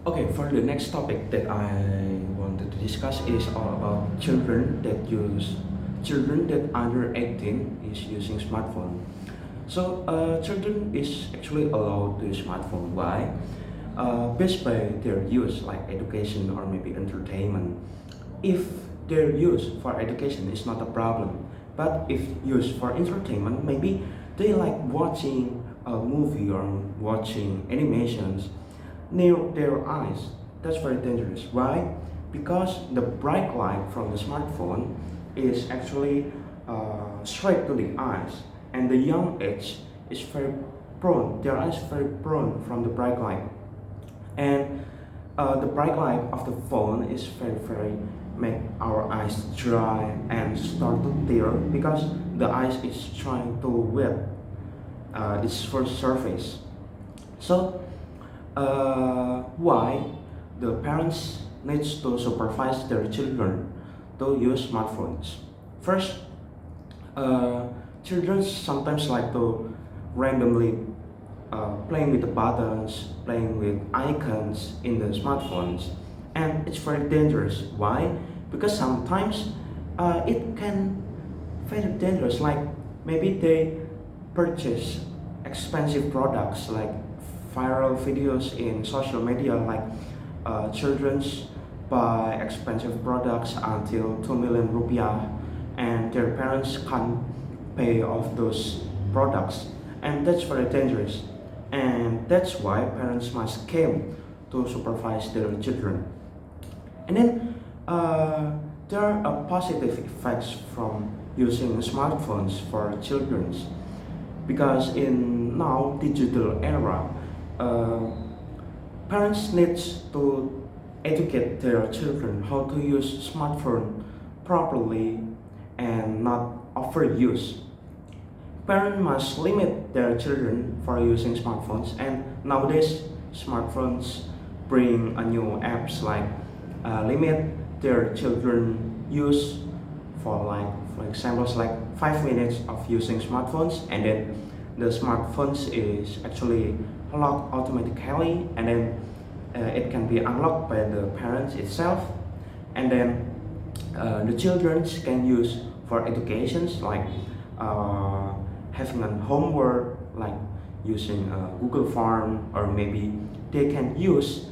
Okay, for the next topic that I wanted to discuss is all about children that under 18 is using smartphone. So children is actually allowed to use smartphone. Why? Based by their use, like education or maybe entertainment. If their use for education is not a problem, but if used for entertainment, maybe they like watching a movie or watching animations near their eyes. That's very dangerous. Why? Because the bright light from the smartphone is actually straight to the eyes, and the young age is very prone. Their eyes very prone from the bright light, and the bright light of the phone is very make our eyes dry and start to tear because the eyes is trying to wet its first surface. So why the parents needs to supervise their children to use smartphones. First, uh, children sometimes like to randomly playing with the buttons, playing with icons in the smartphones, and it's very dangerous. Why? Because sometimes it can very dangerous. Like maybe they purchase expensive products like viral videos in social media, like children's buy expensive products until 2 million rupiah, and their parents can't pay off those products, and that's very dangerous, and that's why parents must came to supervise their children. And then there are positive effects from using smartphones for children, because in now digital era, uh, parents need to educate their children how to use smartphone properly and not overuse. Parents must limit their children for using smartphones, and nowadays smartphones bring a new apps like limit their children use for examples like 5 minutes of using smartphones, and then the smartphones is actually locked automatically, and then it can be unlocked by the parents itself, and then the children can use for educations like uh, having a homework like using Google Form, or maybe they can use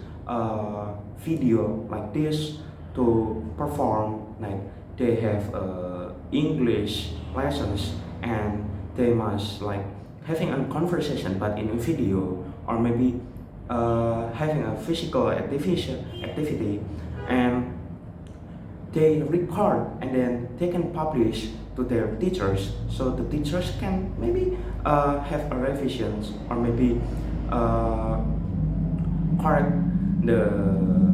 video like this to perform, like they have English lessons, and they must like having a conversation but in a video, or maybe having a physical activity, and they record and then they can publish to their teachers, so the teachers can maybe have a revisions, or maybe uh, correct the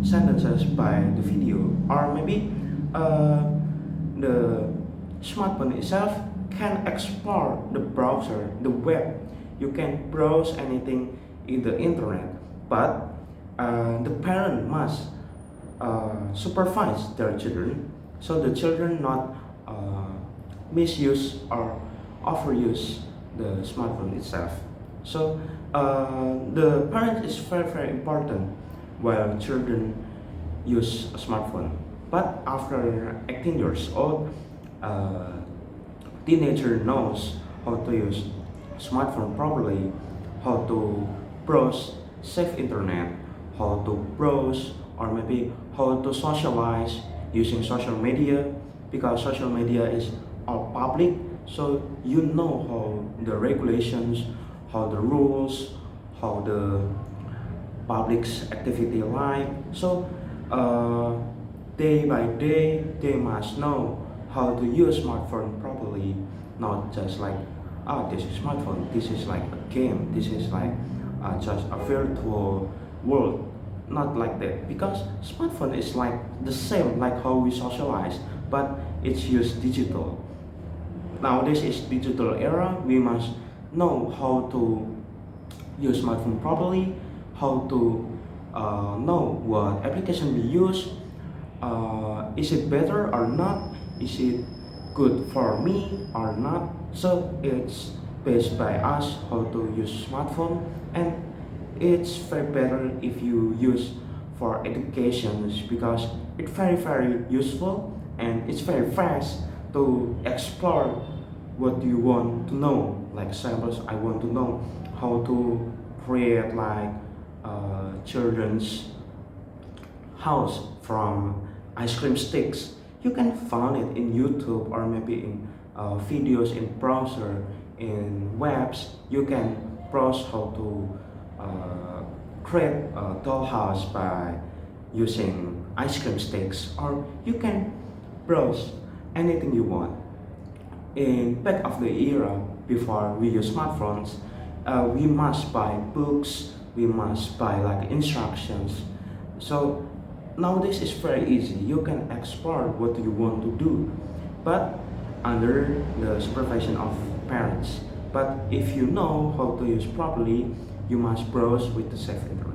sentences by the video, or maybe uh, the smartphone itself can explore the browser, the web. You can browse anything in the internet, but the parent must supervise their children, so the children not misuse or overuse the smartphone itself. So the parent is very important while children use a smartphone. But after 18 years old, uh, teenager knows how to use smartphone properly, how to browse safe internet, how to browse, or maybe how to socialize using social media, because social media is all public, so you know how the regulations, how the rules, how the public's activity like. So uh, day by day they must know how to use smartphone properly, not just like, oh, this is smartphone, this is like a game, this is like just a virtual world. Not like that, because smartphone is like the same like how we socialize, but it's used digital. Nowadays is digital era, we must know how to use smartphone properly, how to know what application we use, is it better or not, is it good for me or not. So it's based by us how to use smartphone, and it's very better if you use for educations because it's very useful and it's very fast to explore what you want to know. Like suppose I want to know how to create like children's house from ice cream sticks. You can find it in YouTube or maybe in videos in browser, in webs. You can browse how to create a dollhouse by using ice cream sticks, or you can browse anything you want. In back of the era, before we use smartphones, we must buy books, we must buy like instructions. So nowadays it's very easy. You can explore what you want to do, but under the supervision of parents. But if you know how to use properly, you must browse with the safe internet.